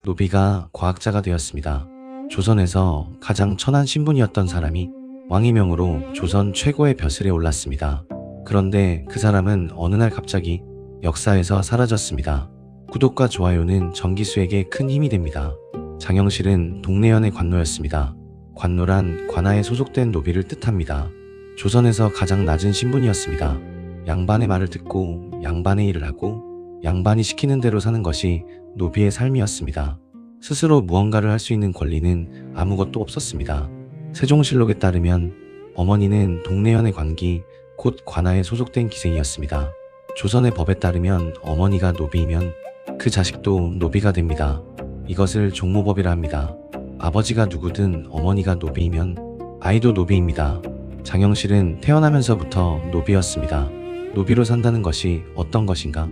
노비가 과학자가 되었습니다. 조선에서 가장 천한 신분이었던 사람이 왕의 명으로 조선 최고의 벼슬에 올랐습니다. 그런데 그 사람은 어느 날 갑자기 역사에서 사라졌습니다. 구독과 좋아요는 정기수에게 큰 힘이 됩니다. 장영실은 동래연의 관노였습니다. 관노란 관아에 소속된 노비를 뜻합니다. 조선에서 가장 낮은 신분이었습니다. 양반의 말을 듣고 양반의 일을 하고 양반이 시키는 대로 사는 것이 노비의 삶이었습니다. 스스로 무언가를 할 수 있는 권리는 아무것도 없었습니다. 세종실록에 따르면 어머니는 동래연의 관기 곧 관아에 소속된 기생이었습니다. 조선의 법에 따르면 어머니가 노비이면 그 자식도 노비가 됩니다. 이것을 종모법이라 합니다. 아버지가 누구든 어머니가 노비이면 아이도 노비입니다. 장영실은 태어나면서부터 노비였습니다. 노비로 산다는 것이 어떤 것인가?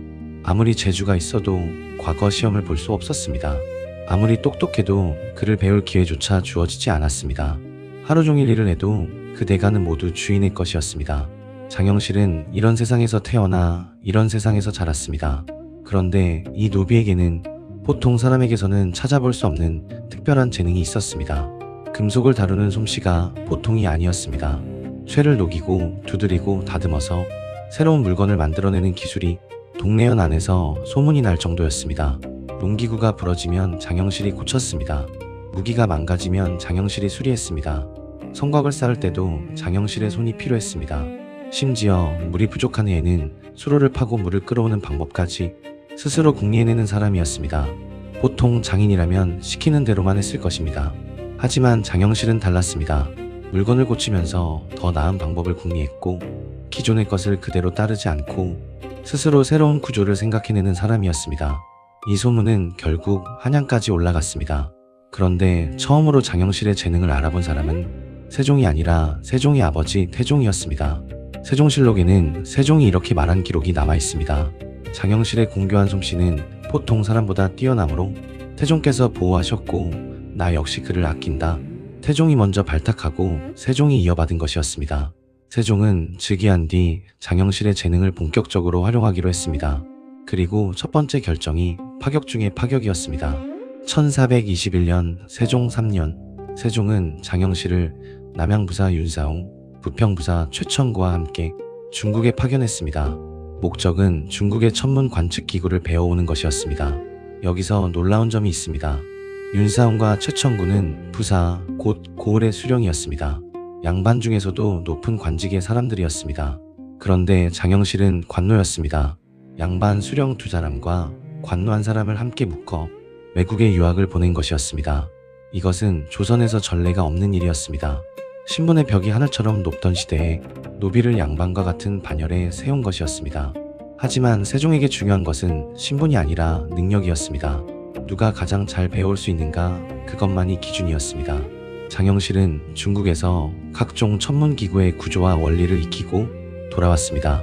아무리 재주가 있어도 과거 시험을 볼 수 없었습니다. 아무리 똑똑해도 글을 배울 기회조차 주어지지 않았습니다. 하루 종일 일을 해도 그 대가는 모두 주인의 것이었습니다. 장영실은 이런 세상에서 태어나 이런 세상에서 자랐습니다. 그런데 이 노비에게는 보통 사람에게서는 찾아볼 수 없는 특별한 재능이 있었습니다. 금속을 다루는 솜씨가 보통이 아니었습니다. 쇠를 녹이고 두드리고 다듬어서 새로운 물건을 만들어내는 기술이 동래연 안에서 소문이 날 정도였습니다. 농기구가 부러지면 장영실이 고쳤습니다. 무기가 망가지면 장영실이 수리했습니다. 성곽을 쌓을 때도 장영실의 손이 필요했습니다. 심지어 물이 부족한 해에는 수로를 파고 물을 끌어오는 방법까지 스스로 궁리해내는 사람이었습니다. 보통 장인이라면 시키는 대로만 했을 것입니다. 하지만 장영실은 달랐습니다. 물건을 고치면서 더 나은 방법을 궁리했고 기존의 것을 그대로 따르지 않고 스스로 새로운 구조를 생각해내는 사람이었습니다. 이 소문은 결국 한양까지 올라갔습니다. 그런데 처음으로 장영실의 재능을 알아본 사람은 세종이 아니라 세종의 아버지 태종이었습니다. 세종실록에는 세종이 이렇게 말한 기록이 남아 있습니다. 장영실의 공교한 솜씨는 보통 사람보다 뛰어나므로 태종께서 보호하셨고 나 역시 그를 아낀다. 태종이 먼저 발탁하고 세종이 이어받은 것이었습니다. 세종은 즉위한 뒤 장영실의 재능을 본격적으로 활용하기로 했습니다. 그리고 첫 번째 결정이 파격 중의 파격이었습니다. 1421년 세종 3년 세종은 장영실을 남양부사 윤사홍, 부평부사 최천구와 함께 중국에 파견했습니다. 목적은 중국의 천문 관측 기구를 배워오는 것이었습니다. 여기서 놀라운 점이 있습니다. 윤사홍과 최천구는 부사 곧 고을의 수령이었습니다. 양반 중에서도 높은 관직의 사람들이었습니다. 그런데 장영실은 관노였습니다. 양반 수령 두 사람과 관노 한 사람을 함께 묶어 외국에 유학을 보낸 것이었습니다. 이것은 조선에서 전례가 없는 일이었습니다. 신분의 벽이 하늘처럼 높던 시대에 노비를 양반과 같은 반열에 세운 것이었습니다. 하지만 세종에게 중요한 것은 신분이 아니라 능력이었습니다. 누가 가장 잘 배울 수 있는가 그것만이 기준이었습니다. 장영실은 중국에서 각종 천문기구의 구조와 원리를 익히고 돌아왔습니다.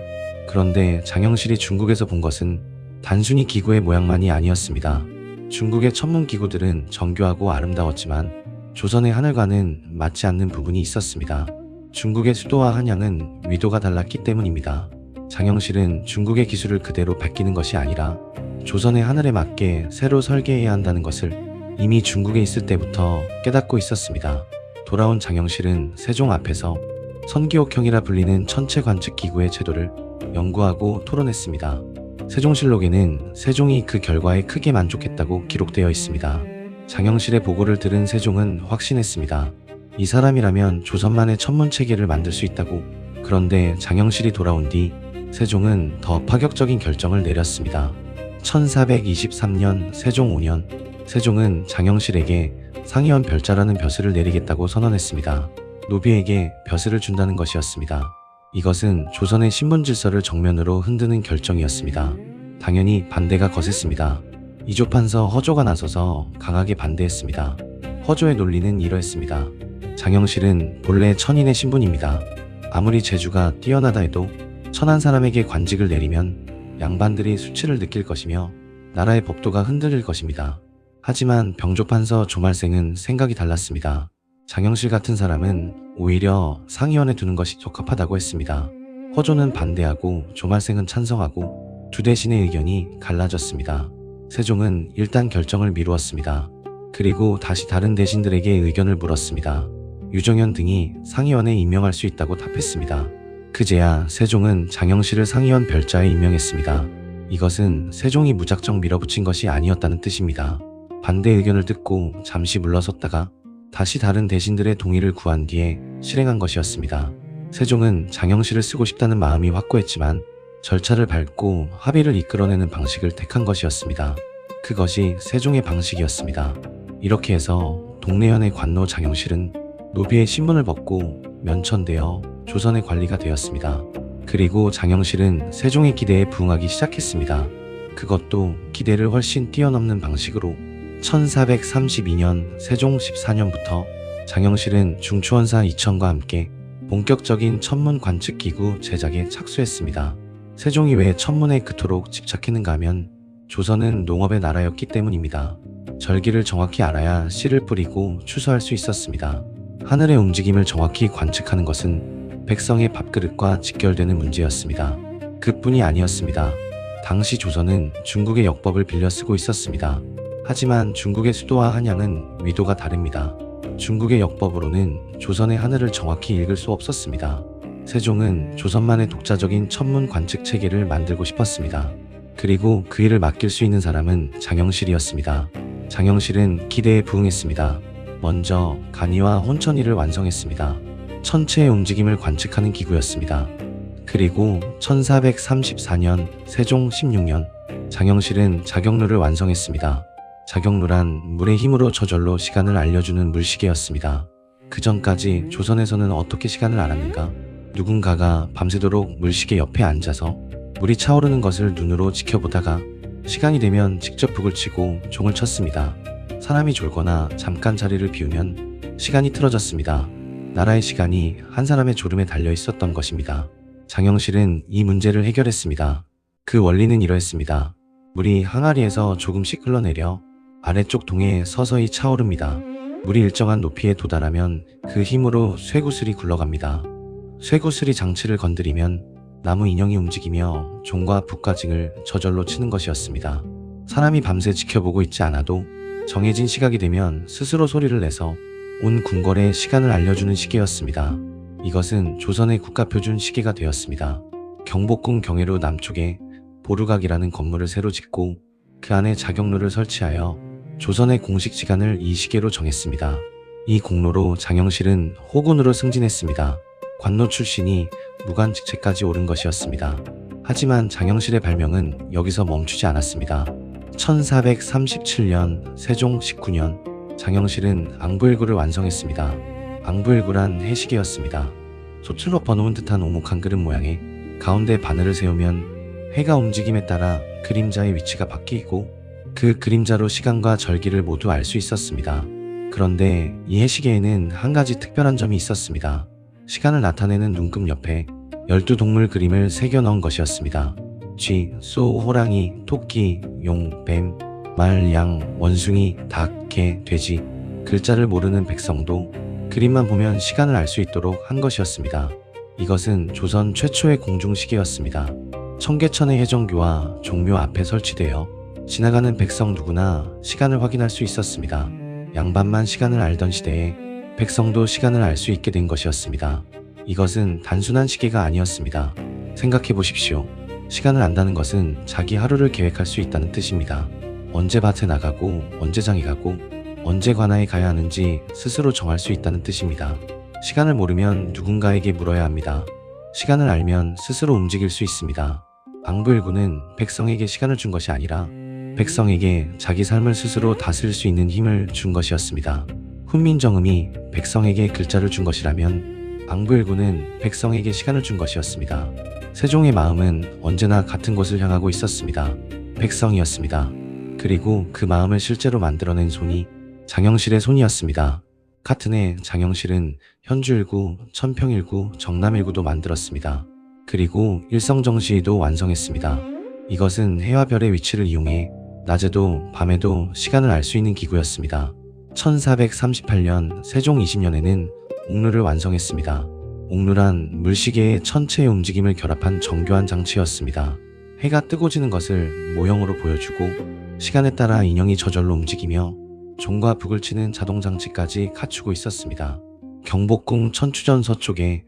그런데 장영실이 중국에서 본 것은 단순히 기구의 모양만이 아니었습니다. 중국의 천문기구들은 정교하고 아름다웠지만 조선의 하늘과는 맞지 않는 부분이 있었습니다. 중국의 수도와 한양은 위도가 달랐기 때문입니다. 장영실은 중국의 기술을 그대로 베끼는 것이 아니라 조선의 하늘에 맞게 새로 설계해야 한다는 것을 이미 중국에 있을 때부터 깨닫고 있었습니다. 돌아온 장영실은 세종 앞에서 선기옥형이라 불리는 천체 관측 기구의 제도를 연구하고 토론했습니다. 세종실록에는 세종이 그 결과에 크게 만족했다고 기록되어 있습니다. 장영실의 보고를 들은 세종은 확신했습니다. 이 사람이라면 조선만의 천문체계를 만들 수 있다고. 그런데 장영실이 돌아온 뒤 세종은 더 파격적인 결정을 내렸습니다. 1423년 세종 5년 세종은 장영실에게 상의원 별자라는 벼슬을 내리겠다고 선언했습니다. 노비에게 벼슬을 준다는 것이었습니다. 이것은 조선의 신분질서를 정면으로 흔드는 결정이었습니다. 당연히 반대가 거셌습니다. 이조판서 허조가 나서서 강하게 반대했습니다. 허조의 논리는 이러했습니다. 장영실은 본래 천인의 신분입니다. 아무리 재주가 뛰어나다 해도 천한 사람에게 관직을 내리면 양반들이 수치를 느낄 것이며 나라의 법도가 흔들릴 것입니다. 하지만 병조판서 조말생은 생각이 달랐습니다. 장영실 같은 사람은 오히려 상의원에 두는 것이 적합하다고 했습니다. 허조는 반대하고 조말생은 찬성하고 두 대신의 의견이 갈라졌습니다. 세종은 일단 결정을 미루었습니다. 그리고 다시 다른 대신들에게 의견을 물었습니다. 유정현 등이 상의원에 임명할 수 있다고 답했습니다. 그제야 세종은 장영실을 상의원 별자에 임명했습니다. 이것은 세종이 무작정 밀어붙인 것이 아니었다는 뜻입니다. 반대 의견을 듣고 잠시 물러섰다가 다시 다른 대신들의 동의를 구한 뒤에 실행한 것이었습니다. 세종은 장영실을 쓰고 싶다는 마음이 확고했지만 절차를 밟고 합의를 이끌어내는 방식을 택한 것이었습니다. 그것이 세종의 방식이었습니다. 이렇게 해서 동래현의 관노 장영실은 노비의 신분을 벗고 면천되어 조선의 관리가 되었습니다. 그리고 장영실은 세종의 기대에 부응하기 시작했습니다. 그것도 기대를 훨씬 뛰어넘는 방식으로 1432년 세종 14년부터 장영실은 중추원사 이천과 함께 본격적인 천문 관측기구 제작에 착수했습니다. 세종이 왜 천문에 그토록 집착했는가 하면 조선은 농업의 나라였기 때문입니다. 절기를 정확히 알아야 씨를 뿌리고 추수할 수 있었습니다. 하늘의 움직임을 정확히 관측하는 것은 백성의 밥그릇과 직결되는 문제였습니다. 그뿐이 아니었습니다. 당시 조선은 중국의 역법을 빌려 쓰고 있었습니다. 하지만 중국의 수도와 한양은 위도가 다릅니다. 중국의 역법으로는 조선의 하늘을 정확히 읽을 수 없었습니다. 세종은 조선만의 독자적인 천문 관측 체계를 만들고 싶었습니다. 그리고 그 일을 맡길 수 있는 사람은 장영실이었습니다. 장영실은 기대에 부응했습니다. 먼저 간이와 혼천이를 완성했습니다. 천체의 움직임을 관측하는 기구였습니다. 그리고 1434년 세종 16년 장영실은 자경루를 완성했습니다. 자경루란 물의 힘으로 저절로 시간을 알려주는 물시계였습니다. 그 전까지 조선에서는 어떻게 시간을 알았는가? 누군가가 밤새도록 물시계 옆에 앉아서 물이 차오르는 것을 눈으로 지켜보다가 시간이 되면 직접 북을 치고 종을 쳤습니다. 사람이 졸거나 잠깐 자리를 비우면 시간이 틀어졌습니다. 나라의 시간이 한 사람의 졸음에 달려 있었던 것입니다. 장영실은 이 문제를 해결했습니다. 그 원리는 이러했습니다. 물이 항아리에서 조금씩 흘러내려 아래쪽 동에 서서히 차오릅니다. 물이 일정한 높이에 도달하면 그 힘으로 쇠구슬이 굴러갑니다. 쇠구슬이 장치를 건드리면 나무 인형이 움직이며 종과 북과 징을 저절로 치는 것이었습니다. 사람이 밤새 지켜보고 있지 않아도 정해진 시각이 되면 스스로 소리를 내서 온 궁궐에 시간을 알려주는 시계였습니다. 이것은 조선의 국가표준 시계가 되었습니다. 경복궁 경회로 남쪽에 보루각이라는 건물을 새로 짓고 그 안에 자경루를 설치하여 조선의 공식 시간을 이 시계로 정했습니다. 이 공로로 장영실은 호군으로 승진했습니다. 관노 출신이 무관직책까지 오른 것이었습니다. 하지만 장영실의 발명은 여기서 멈추지 않았습니다. 1437년 세종 19년 장영실은 앙부일구를 완성했습니다. 앙부일구란 해시계였습니다. 소출로 버놓은 듯한 오목한 그릇 모양에 가운데 바늘을 세우면 해가 움직임에 따라 그림자의 위치가 바뀌고 그 그림자로 시간과 절기를 모두 알 수 있었습니다. 그런데 이 해시계에는 한 가지 특별한 점이 있었습니다. 시간을 나타내는 눈금 옆에 12동물 그림을 새겨 넣은 것이었습니다. 쥐, 소, 호랑이, 토끼, 용, 뱀, 말, 양, 원숭이, 닭, 개, 돼지. 글자를 모르는 백성도 그림만 보면 시간을 알 수 있도록 한 것이었습니다. 이것은 조선 최초의 공중시계였습니다. 청계천의 해정교와 종묘 앞에 설치되어 지나가는 백성 누구나 시간을 확인할 수 있었습니다. 양반만 시간을 알던 시대에 백성도 시간을 알 수 있게 된 것이었습니다. 이것은 단순한 시계가 아니었습니다. 생각해 보십시오. 시간을 안다는 것은 자기 하루를 계획할 수 있다는 뜻입니다. 언제 밭에 나가고 언제 장에 가고 언제 관아에 가야 하는지 스스로 정할 수 있다는 뜻입니다. 시간을 모르면 누군가에게 물어야 합니다. 시간을 알면 스스로 움직일 수 있습니다. 앙부일구는 백성에게 시간을 준 것이 아니라 백성에게 자기 삶을 스스로 다스릴 수 있는 힘을 준 것이었습니다. 훈민정음이 백성에게 글자를 준 것이라면 앙부일구는 백성에게 시간을 준 것이었습니다. 세종의 마음은 언제나 같은 곳을 향하고 있었습니다. 백성이었습니다. 그리고 그 마음을 실제로 만들어낸 손이 장영실의 손이었습니다. 같은 해 장영실은 현주일구, 천평일구, 정남일구도 만들었습니다. 그리고 일성정시도 완성했습니다. 이것은 해와 별의 위치를 이용해 낮에도 밤에도 시간을 알 수 있는 기구였습니다. 1438년 세종 20년에는 옥루를 완성했습니다. 옥루란 물시계의 천체의 움직임을 결합한 정교한 장치였습니다. 해가 뜨고 지는 것을 모형으로 보여주고 시간에 따라 인형이 저절로 움직이며 종과 북을 치는 자동장치까지 갖추고 있었습니다. 경복궁 천추전 서쪽에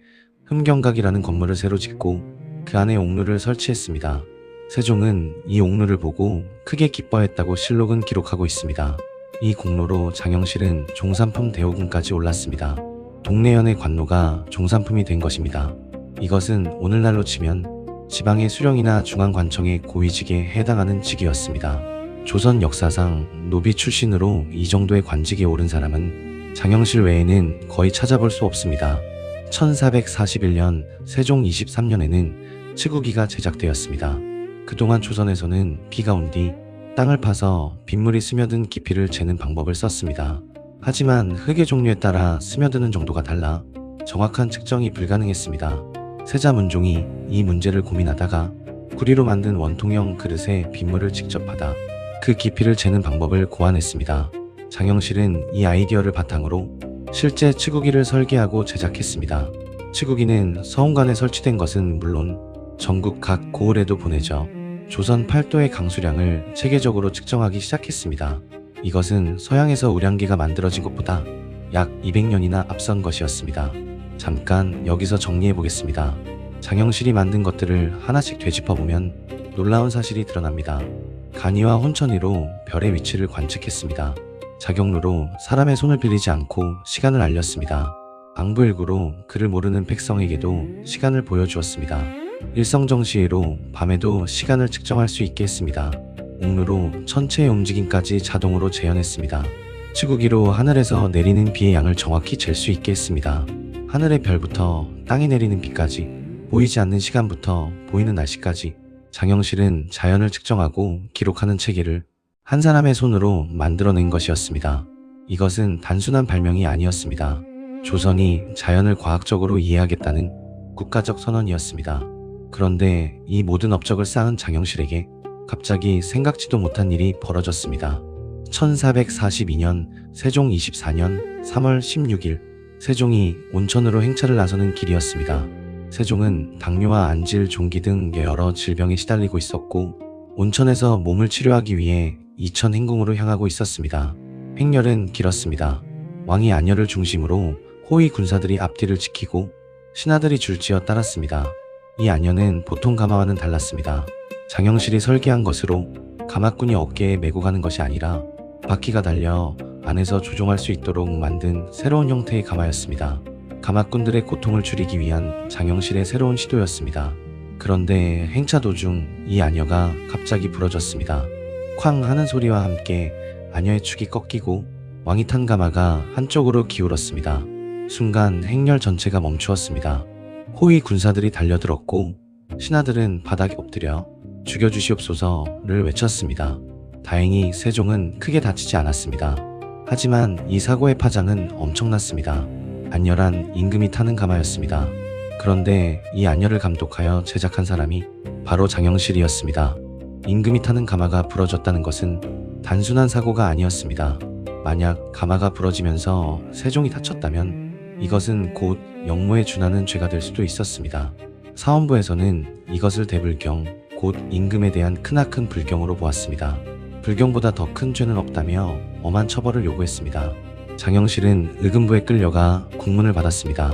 흠경각이라는 건물을 새로 짓고 그 안에 옥루를 설치했습니다. 세종은 이 옥루를 보고 크게 기뻐했다고 실록은 기록하고 있습니다. 이 공로로 장영실은 종산품 대호군까지 올랐습니다. 동래연의 관노가 종산품이 된 것입니다. 이것은 오늘날로 치면 지방의 수령이나 중앙관청의 고위직에 해당하는 직위였습니다. 조선 역사상 노비 출신으로 이 정도의 관직에 오른 사람은 장영실 외에는 거의 찾아볼 수 없습니다. 1441년 세종 23년에는 치국이가 제작되었습니다. 그동안 조선에서는 비가 온 뒤 땅을 파서 빗물이 스며든 깊이를 재는 방법을 썼습니다. 하지만 흙의 종류에 따라 스며드는 정도가 달라 정확한 측정이 불가능했습니다. 세자문종이 이 문제를 고민하다가 구리로 만든 원통형 그릇에 빗물을 직접 받아 그 깊이를 재는 방법을 고안했습니다. 장영실은 이 아이디어를 바탕으로 실제 치국이를 설계하고 제작했습니다. 치국이는 서운관에 설치된 것은 물론 전국 각 고을에도 보내져 조선 8도의 강수량을 체계적으로 측정하기 시작했습니다. 이것은 서양에서 우량기가 만들어진 것보다 약 200년이나 앞선 것이었습니다. 잠깐 여기서 정리해 보겠습니다. 장영실이 만든 것들을 하나씩 되짚어보면 놀라운 사실이 드러납니다. 간이와 혼천이로 별의 위치를 관측했습니다. 자경루로 사람의 손을 빌리지 않고 시간을 알렸습니다. 방부일구로 그를 모르는 백성에게도 시간을 보여주었습니다. 일성정시로 밤에도 시간을 측정할 수 있게 했습니다. 옥루로 천체의 움직임까지 자동으로 재현했습니다. 치국이로 하늘에서 내리는 비의 양을 정확히 잴 수 있게 했습니다. 하늘의 별부터 땅에 내리는 비까지, 보이지 않는 시간부터 보이는 날씨까지 장영실은 자연을 측정하고 기록하는 체계를 한 사람의 손으로 만들어낸 것이었습니다. 이것은 단순한 발명이 아니었습니다. 조선이 자연을 과학적으로 이해하겠다는 국가적 선언이었습니다. 그런데 이 모든 업적을 쌓은 장영실에게 갑자기 생각지도 못한 일이 벌어졌습니다. 1442년 세종 24년 3월 16일 세종이 온천으로 행차를 나서는 길이었습니다. 세종은 당뇨와 안질, 종기 등 여러 질병에 시달리고 있었고 온천에서 몸을 치료하기 위해 이천 행궁으로 향하고 있었습니다. 행렬은 길었습니다. 왕이 안여를 중심으로 호위 군사들이 앞뒤를 지키고 신하들이 줄지어 따랐습니다. 이 안여는 보통 가마와는 달랐습니다. 장영실이 설계한 것으로 가마꾼이 어깨에 메고 가는 것이 아니라 바퀴가 달려 안에서 조종할 수 있도록 만든 새로운 형태의 가마였습니다. 가마꾼들의 고통을 줄이기 위한 장영실의 새로운 시도였습니다. 그런데 행차 도중 이 안여가 갑자기 부러졌습니다. 쾅 하는 소리와 함께 안여의 축이 꺾이고 왕이 탄 가마가 한쪽으로 기울었습니다. 순간 행렬 전체가 멈추었습니다. 호위 군사들이 달려들었고 신하들은 바닥에 엎드려 죽여주시옵소서를 외쳤습니다. 다행히 세종은 크게 다치지 않았습니다. 하지만 이 사고의 파장은 엄청났습니다. 안여란 임금이 타는 가마였습니다. 그런데 이 안여를 감독하여 제작한 사람이 바로 장영실이었습니다. 임금이 타는 가마가 부러졌다는 것은 단순한 사고가 아니었습니다. 만약 가마가 부러지면서 세종이 다쳤다면 이것은 곧 역모에 준하는 죄가 될 수도 있었습니다. 사원부에서는 이것을 대불경, 곧 임금에 대한 크나큰 불경으로 보았습니다. 불경보다 더 큰 죄는 없다며 엄한 처벌을 요구했습니다. 장영실은 의금부에 끌려가 국문을 받았습니다.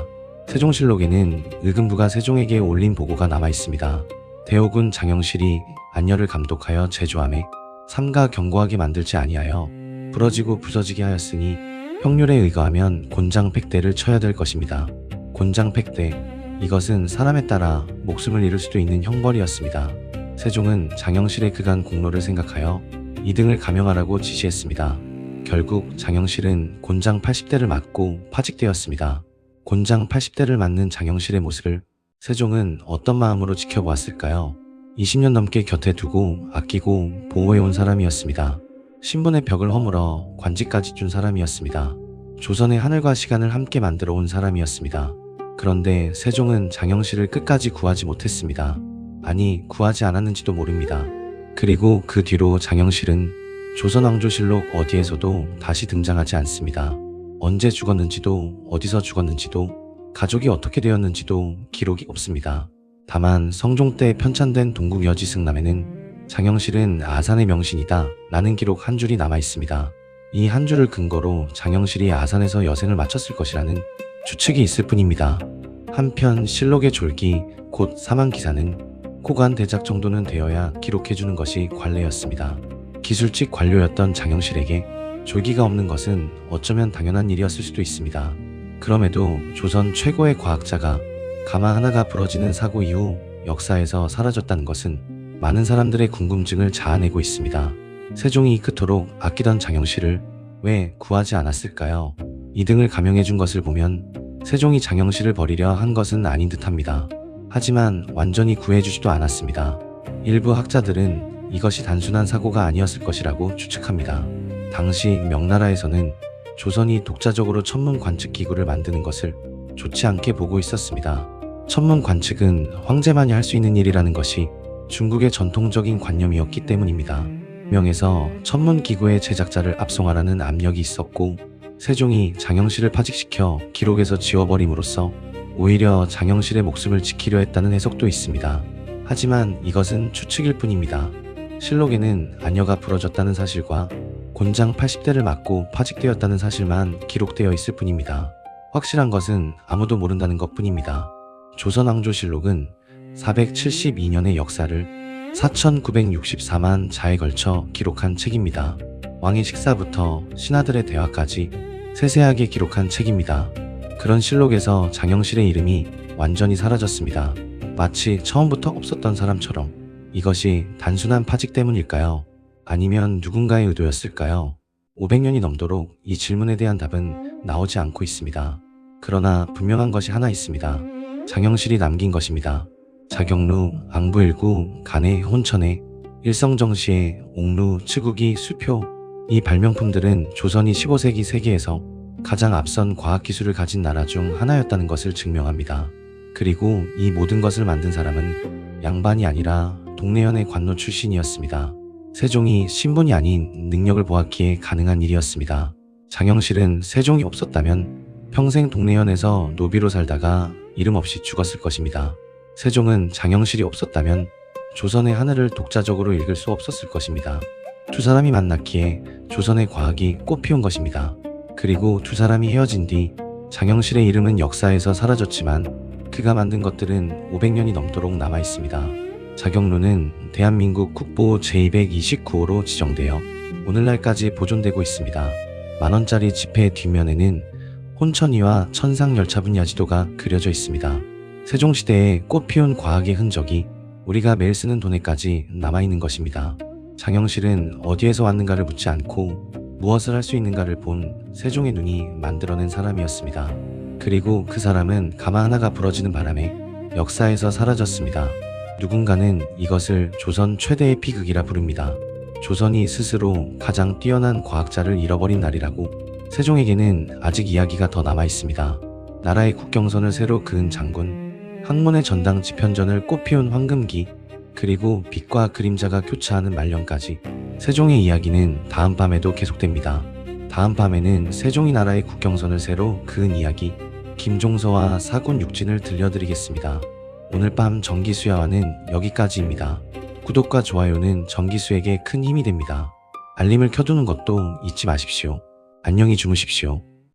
세종실록에는 의금부가 세종에게 올린 보고가 남아 있습니다. 대호군 장영실이 안여를 감독하여 제조함에 삼가 경고하게 만들지 아니하여 부러지고 부서지게 하였으니 형률에 의거하면 곤장팩대를 쳐야 될 것입니다. 곤장팩대, 이것은 사람에 따라 목숨을 잃을 수도 있는 형벌이었습니다. 세종은 장영실의 그간 공로를 생각하여 이등을 감형하라고 지시했습니다. 결국 장영실은 곤장 80대를 맞고 파직되었습니다. 곤장 80대를 맞는 장영실의 모습을 세종은 어떤 마음으로 지켜보았을까요? 20년 넘게 곁에 두고 아끼고 보호해온 사람이었습니다. 신분의 벽을 허물어 관직까지 준 사람이었습니다. 조선의 하늘과 시간을 함께 만들어 온 사람이었습니다. 그런데 세종은 장영실을 끝까지 구하지 못했습니다. 아니, 구하지 않았는지도 모릅니다. 그리고 그 뒤로 장영실은 조선왕조실록 어디에서도 다시 등장하지 않습니다. 언제 죽었는지도 어디서 죽었는지도 가족이 어떻게 되었는지도 기록이 없습니다. 다만 성종 때 편찬된 동국여지승남에는 장영실은 아산의 명신이다 라는 기록 한 줄이 남아 있습니다. 이 한 줄을 근거로 장영실이 아산에서 여생을 마쳤을 것이라는 추측이 있을 뿐입니다. 한편 실록의 졸기 곧 사망 기사는 코관 대작 정도는 되어야 기록해주는 것이 관례였습니다. 기술직 관료였던 장영실에게 졸기가 없는 것은 어쩌면 당연한 일이었을 수도 있습니다. 그럼에도 조선 최고의 과학자가 가마 하나가 부러지는 사고 이후 역사에서 사라졌다는 것은 많은 사람들의 궁금증을 자아내고 있습니다. 세종이 그토록 아끼던 장영실을 왜 구하지 않았을까요? 이 등을 감형해준 것을 보면 세종이 장영실을 버리려 한 것은 아닌 듯합니다. 하지만 완전히 구해주지도 않았습니다. 일부 학자들은 이것이 단순한 사고가 아니었을 것이라고 추측합니다. 당시 명나라에서는 조선이 독자적으로 천문 관측 기구를 만드는 것을 좋지 않게 보고 있었습니다. 천문 관측은 황제만이 할 수 있는 일이라는 것이 중국의 전통적인 관념이었기 때문입니다. 명에서 천문 기구의 제작자를 압송하라는 압력이 있었고 세종이 장영실을 파직시켜 기록에서 지워버림으로써 오히려 장영실의 목숨을 지키려 했다는 해석도 있습니다. 하지만 이것은 추측일 뿐입니다. 실록에는 안여가 부러졌다는 사실과 곤장 80대를 맞고 파직되었다는 사실만 기록되어 있을 뿐입니다. 확실한 것은 아무도 모른다는 것뿐입니다. 조선왕조실록은 472년의 역사를 4964만 자에 걸쳐 기록한 책입니다. 왕의 식사부터 신하들의 대화까지 세세하게 기록한 책입니다. 그런 실록에서 장영실의 이름이 완전히 사라졌습니다. 마치 처음부터 없었던 사람처럼. 이것이 단순한 파직 때문일까요? 아니면 누군가의 의도였을까요? 500년이 넘도록 이 질문에 대한 답은 나오지 않고 있습니다. 그러나 분명한 것이 하나 있습니다. 장영실이 남긴 것입니다. 자경루, 앙부일구, 간해, 혼천해, 일성정시에, 옥루, 츠국이, 수표, 이 발명품들은 조선이 15세기 세계에서 가장 앞선 과학기술을 가진 나라 중 하나였다는 것을 증명합니다. 그리고 이 모든 것을 만든 사람은 양반이 아니라 동래현의 관노 출신이었습니다. 세종이 신분이 아닌 능력을 보았기에 가능한 일이었습니다. 장영실은 세종이 없었다면 평생 동래현에서 노비로 살다가 이름 없이 죽었을 것입니다. 세종은 장영실이 없었다면 조선의 하늘을 독자적으로 읽을 수 없었을 것입니다. 두 사람이 만났기에 조선의 과학이 꽃피운 것입니다. 그리고 두 사람이 헤어진 뒤 장영실의 이름은 역사에서 사라졌지만 그가 만든 것들은 500년이 넘도록 남아 있습니다. 자경루는 대한민국 국보 제229호로 지정되어 오늘날까지 보존되고 있습니다. 만원짜리 지폐의 뒷면에는 혼천이와 천상열차 분야지도가 그려져 있습니다. 세종시대의 꽃피운 과학의 흔적이 우리가 매일 쓰는 돈에까지 남아있는 것입니다. 장영실은 어디에서 왔는가를 묻지 않고 무엇을 할 수 있는가를 본 세종의 눈이 만들어낸 사람이었습니다. 그리고 그 사람은 가마 하나가 부러지는 바람에 역사에서 사라졌습니다. 누군가는 이것을 조선 최대의 비극이라 부릅니다. 조선이 스스로 가장 뛰어난 과학자를 잃어버린 날이라고. 세종에게는 아직 이야기가 더 남아 있습니다. 나라의 국경선을 새로 그은 장군, 학문의 전당 지편전을 꽃피운 황금기, 그리고 빛과 그림자가 교차하는 말년까지 세종의 이야기는 다음 밤에도 계속됩니다. 다음 밤에는 세종이 나라의 국경선을 새로 그은 이야기, 김종서와 사군 육진을 들려드리겠습니다. 오늘 밤 정기수야와는 여기까지입니다. 구독과 좋아요는 정기수에게 큰 힘이 됩니다. 알림을 켜두는 것도 잊지 마십시오. 안녕히 주무십시오.